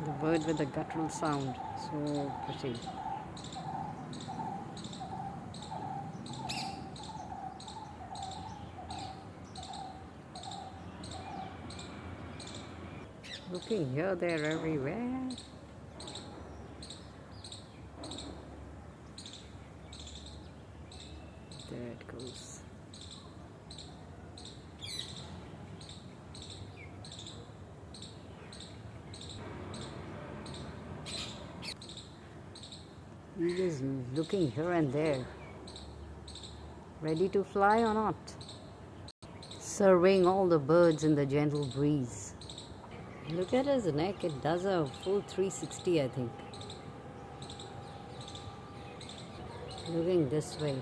The bird with the guttural sound, so pretty. Looking here, there, everywhere. There it goes. He is looking here and there. Ready to fly or not? Surveying all the birds in the gentle breeze. Look at his neck, it does a full 360, I think. Looking this way.